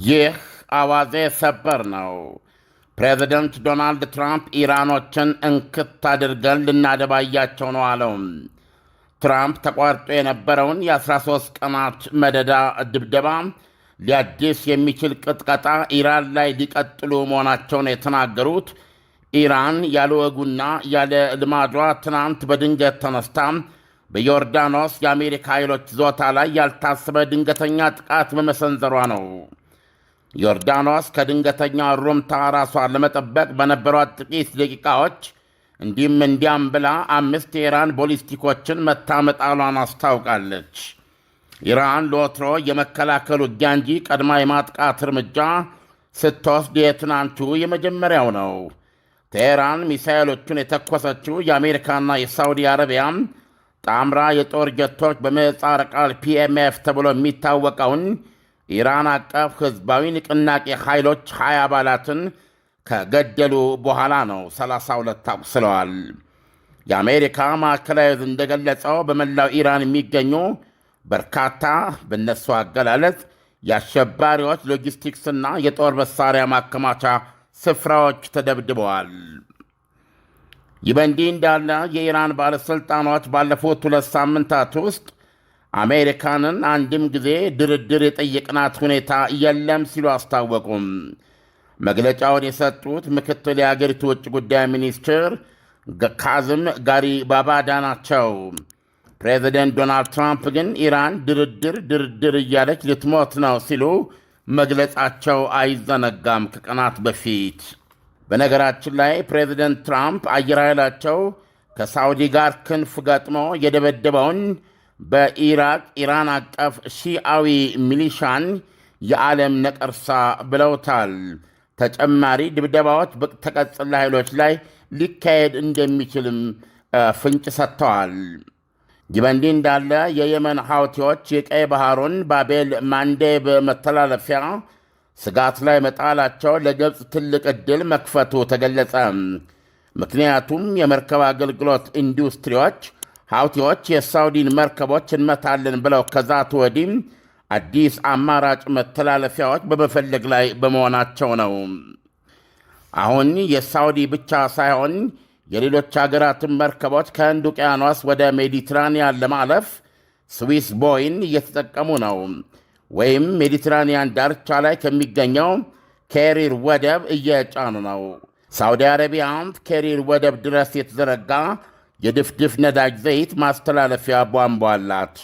ይህ አዋዜ ሰበር ነው። ፕሬዚደንት ዶናልድ ትራምፕ ኢራኖችን እንክት አድርገን ልናደባያቸው ነው አለው። ትራምፕ ተቋርጦ የነበረውን የ13 ቀናት መደዳ ድብደባ ሊያድስ የሚችል ቅጥቀጣ ኢራን ላይ ሊቀጥሉ መሆናቸውን የተናገሩት ኢራን ያለ ወጉና ያለ ልማዷ ትናንት በድንገት ተነስታ በዮርዳኖስ የአሜሪካ ኃይሎች ዞታ ላይ ያልታሰበ ድንገተኛ ጥቃት በመሰንዘሯ ነው። ዮርዳኖስ ከድንገተኛ ሩምታ ራሷን ለመጠበቅ በነበሯት ጥቂት ደቂቃዎች እንዲህም እንዲያም ብላ 5 የኢራን ቦሊስቲኮችን መታመጣሏን አስታውቃለች። ኢራን ለወትሮ የመከላከል ውጊያ እንጂ ቀድማ የማጥቃት እርምጃ ስትወስድ የትናንቱ የመጀመሪያው ነው። ቴህራን ሚሳኤሎቹን የተኮሰችው የአሜሪካና የሳውዲ አረቢያ ጣምራ የጦር ጀቶች በምህጻረ ቃል ፒኤምኤፍ ተብሎ የሚታወቀውን ኢራን አቀፍ ሕዝባዊ ንቅናቄ ኃይሎች 20 አባላትን ከገደሉ በኋላ ነው። 32 አቁስለዋል። የአሜሪካ ማዕከላዊ ዕዝ እንደገለጸው በመላው ኢራን የሚገኙ በርካታ በነሱ አገላለጽ የአሸባሪዎች ሎጂስቲክስና የጦር መሳሪያ ማከማቻ ስፍራዎች ተደብድበዋል። ይህ በእንዲህ እንዳለ የኢራን ባለሥልጣኖች ባለፉት 2 ሳምንታት ውስጥ አሜሪካንን አንድም ጊዜ ድርድር የጠየቅናት ሁኔታ የለም ሲሉ አስታወቁም። መግለጫውን የሰጡት ምክትል የአገሪቱ ውጭ ጉዳይ ሚኒስትር ካዝም ጋሪባባዳ ናቸው። ፕሬዚደንት ዶናልድ ትራምፕ ግን ኢራን ድርድር እያለች ልትሞት ነው ሲሉ መግለጻቸው አይዘነጋም ከቀናት በፊት። በነገራችን ላይ ፕሬዚደንት ትራምፕ አየር ኃይላቸው ከሳውዲ ጋር ክንፍ ገጥሞ የደበደበውን በኢራቅ ኢራን አቀፍ ሺዓዊ ሚሊሻን የዓለም ነቀርሳ ብለውታል። ተጨማሪ ድብደባዎች በተቀጽላ ኃይሎች ላይ ሊካሄድ እንደሚችልም ፍንጭ ሰጥተዋል። ይህ በእንዲህ እንዳለ የየመን ሐውቲዎች የቀይ ባሕሩን ባቤል ማንዴብ መተላለፊያ ስጋት ላይ መጣላቸው ለግብፅ ትልቅ ዕድል መክፈቱ ተገለጸ። ምክንያቱም የመርከብ አገልግሎት ኢንዱስትሪዎች ሐውቲዎች የሳውዲን መርከቦች እንመታለን ብለው ከዛቱ ወዲህ አዲስ አማራጭ መተላለፊያዎች በመፈለግ ላይ በመሆናቸው ነው። አሁን የሳውዲ ብቻ ሳይሆን የሌሎች አገራትን መርከቦች ከህንድ ውቅያኖስ ወደ ሜዲትራንያን ለማለፍ ስዊስ ቦይን እየተጠቀሙ ነው፣ ወይም ሜዲትራንያን ዳርቻ ላይ ከሚገኘው ኬሪር ወደብ እየጫኑ ነው። ሳውዲ አረቢያ ኬሪር ወደብ ድረስ የተዘረጋ የድፍድፍ ነዳጅ ዘይት ማስተላለፊያ ቧንቧ አላት።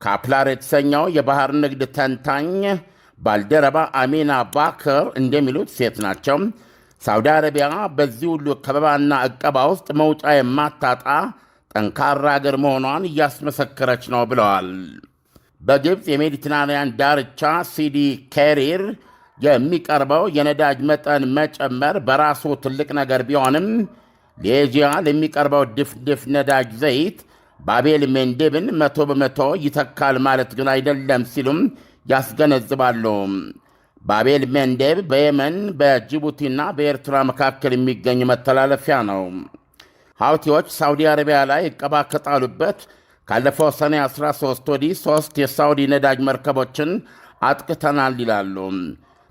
ካፕላር የተሰኘው የባሕር ንግድ ተንታኝ ባልደረባ አሚና ባክር እንደሚሉት ሴት ናቸው። ሳውዲ አረቢያ በዚህ ሁሉ ከበባና ዕቀባ ውስጥ መውጫ የማታጣ ጠንካራ አገር መሆኗን እያስመሰከረች ነው ብለዋል። በግብፅ የሜዲትራንያን ዳርቻ ሲዲ ኬሪር የሚቀርበው የነዳጅ መጠን መጨመር በራሱ ትልቅ ነገር ቢሆንም ለኤዥያ ለሚቀርበው ድፍድፍ ነዳጅ ዘይት ባቤል ሜንዴብን 100% ይተካል ማለት ግን አይደለም ሲሉም ያስገነዝባሉ። ባቤል ሜንዴብ በየመን በጅቡቲና በኤርትራ መካከል የሚገኝ መተላለፊያ ነው። ሐውቲዎች ሳውዲ አረቢያ ላይ ዕቀባ ከጣሉበት ካለፈው ሰኔ 13 ወዲህ 3 የሳውዲ ነዳጅ መርከቦችን አጥቅተናል ይላሉ።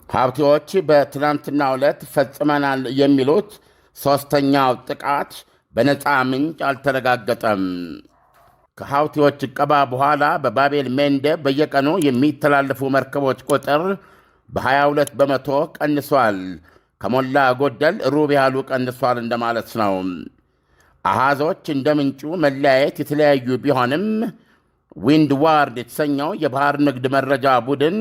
ሐውቲዎች በትናንትናው ዕለት ፈጽመናል የሚሉት ሦስተኛው ጥቃት በነፃ ምንጭ አልተረጋገጠም። ከሐውቲዎች ዕቀባ በኋላ በባቤል ሜንዴብ በየቀኑ የሚተላለፉ መርከቦች ቁጥር በ22 በመቶ ቀንሷል። ከሞላ ጎደል ሩብ ያህሉ ቀንሷል እንደማለት ነው። አሃዞች እንደ ምንጩ መለያየት የተለያዩ ቢሆንም ዊንድ ዋርድ የተሰኘው የባሕር ንግድ መረጃ ቡድን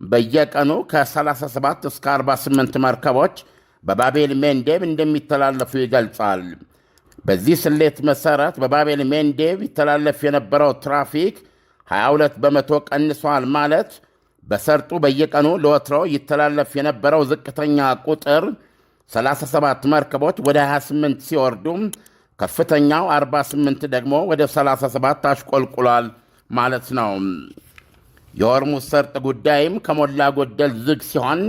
በየቀኑ ከ37 እስከ 48 መርከቦች በባቤል ሜንዴብ እንደሚተላለፉ ይገልጻል። በዚህ ስሌት መሠረት በባቤል ሜንዴብ ይተላለፍ የነበረው ትራፊክ 22 በመቶ ቀንሷል ማለት በሰርጡ በየቀኑ ለወትሮ ይተላለፍ የነበረው ዝቅተኛ ቁጥር 37 መርከቦች ወደ 28 ሲወርዱ ከፍተኛው 48 ደግሞ ወደ 37 አሽቆልቁሏል ማለት ነው። የሆርሙዝ ሰርጥ ጉዳይም ከሞላ ጎደል ዝግ ሲሆን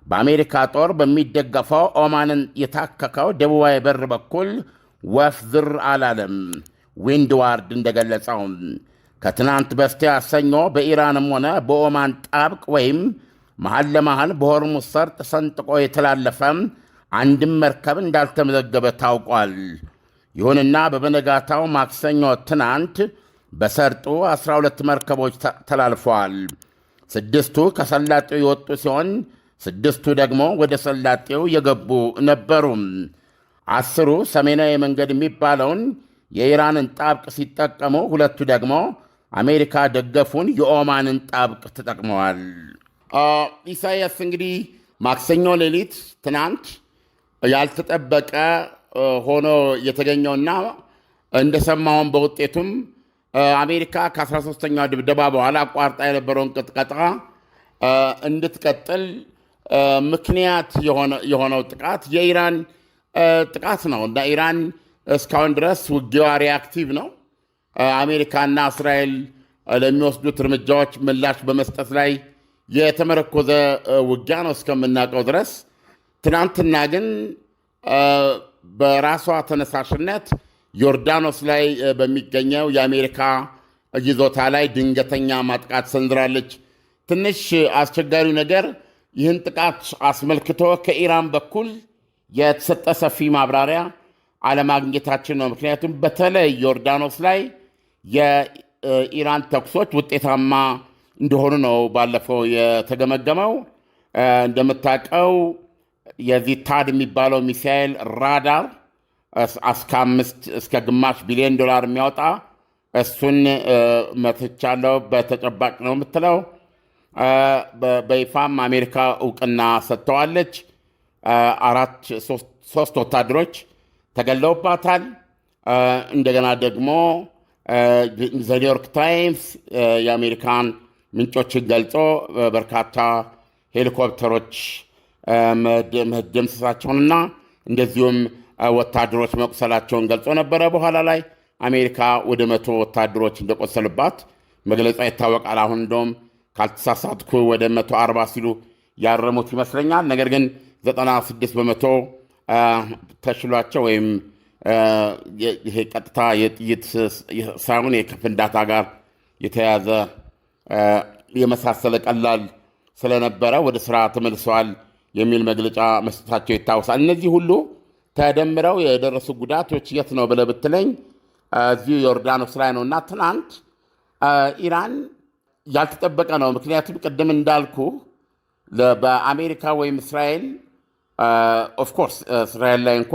በአሜሪካ ጦር በሚደገፈው ኦማንን የታከከው ደቡባዊ በር በኩል ወፍ ዝር አላለም። ዊንድ ዋርድ እንደገለጸው ከትናንት በስቲያ ሰኞ በኢራንም ሆነ በኦማን ጣብቅ ወይም መሃል ለመሃል በሆርሙዝ ሰርጥ ሰንጥቆ የተላለፈ አንድም መርከብ እንዳልተመዘገበ ታውቋል። ይሁንና በበነጋታው ማክሰኞ ትናንት በሰርጡ 12 መርከቦች ተላልፈዋል። 6ቱ ከሰላጤው የወጡ ሲሆን 6ቱ ደግሞ ወደ ሰላጤው የገቡ ነበሩ። 10ሩ ሰሜናዊ መንገድ የሚባለውን የኢራንን ጣብቅ ሲጠቀሙ፣ 2ቱ ደግሞ አሜሪካ ደገፉን የኦማንን ጣብቅ ተጠቅመዋል። ኢሳይያስ እንግዲህ ማክሰኞ ሌሊት ትናንት ያልተጠበቀ ሆኖ የተገኘውና እንደሰማውን በውጤቱም አሜሪካ ከ13ኛው ድብደባ በኋላ አቋርጣ የነበረውን ቅጥቀጣ እንድትቀጥል ምክንያት የሆነው ጥቃት የኢራን ጥቃት ነው እና ኢራን እስካሁን ድረስ ውጊያዋ ሪያክቲቭ ነው። አሜሪካና እስራኤል ለሚወስዱት እርምጃዎች ምላሽ በመስጠት ላይ የተመረኮዘ ውጊያ ነው እስከምናውቀው ድረስ። ትናንትና ግን በራሷ ተነሳሽነት ዮርዳኖስ ላይ በሚገኘው የአሜሪካ ይዞታ ላይ ድንገተኛ ማጥቃት ሰንዝራለች። ትንሽ አስቸጋሪው ነገር ይህን ጥቃት አስመልክቶ ከኢራን በኩል የተሰጠ ሰፊ ማብራሪያ አለማግኘታችን ነው። ምክንያቱም በተለይ ዮርዳኖስ ላይ የኢራን ተኩሶች ውጤታማ እንደሆኑ ነው ባለፈው የተገመገመው። እንደምታውቀው የዚህ ታድ የሚባለው ሚሳኤል ራዳር እስከ $5 ቢሊዮን የሚያወጣ እሱን መትቻለው በተጨባጭ ነው የምትለው። በይፋም አሜሪካ እውቅና ሰጥተዋለች። 3 ወታደሮች ተገለውባታል። እንደገና ደግሞ ዘኒውዮርክ ታይምስ የአሜሪካን ምንጮችን ገልጾ በርካታ ሄሊኮፕተሮች መደምሰሳቸውንና እንደዚሁም ወታደሮች መቁሰላቸውን ገልጾ ነበረ። በኋላ ላይ አሜሪካ ወደ 100 ወታደሮች እንደቆሰሉባት መግለጿ ይታወቃል። አሁን እንደውም ካልተሳሳትኩ ወደ 140 ሲሉ ያረሙት ይመስለኛል። ነገር ግን 96 በመቶ ተሽሏቸው ወይም ይሄ ቀጥታ የጥይት ሳይሆን ከፍንዳታ ጋር የተያዘ የመሳሰለ ቀላል ስለነበረ ወደ ስራ ተመልሰዋል የሚል መግለጫ መስጠታቸው ይታወሳል። እነዚህ ሁሉ ተደምረው የደረሱ ጉዳቶች የት ነው ብለህ ብትለኝ እዚሁ ዮርዳኖስ ላይ ነው እና ትናንት ኢራን ያልተጠበቀ ነው። ምክንያቱም ቅድም እንዳልኩ በአሜሪካ ወይም እስራኤል ኦፍኮርስ እስራኤል ላይ እንኳ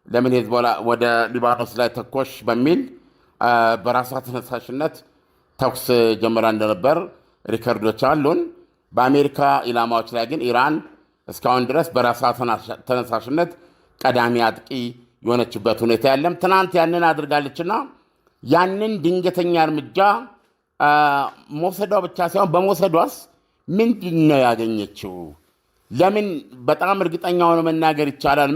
ለምን ሄዝቦላ ወደ ሊባኖስ ላይ ተኮሽ በሚል በራሷ ተነሳሽነት ተኩስ ጀምራ እንደነበር ሪከርዶች አሉን። በአሜሪካ ኢላማዎች ላይ ግን ኢራን እስካሁን ድረስ በራሷ ተነሳሽነት ቀዳሚ አጥቂ የሆነችበት ሁኔታ የለም። ትናንት ያንን አድርጋለችና ያንን ድንገተኛ እርምጃ መውሰዷ ብቻ ሳይሆን በመውሰዷስ ምንድን ነው ያገኘችው? ለምን በጣም እርግጠኛ ሆኖ መናገር ይቻላል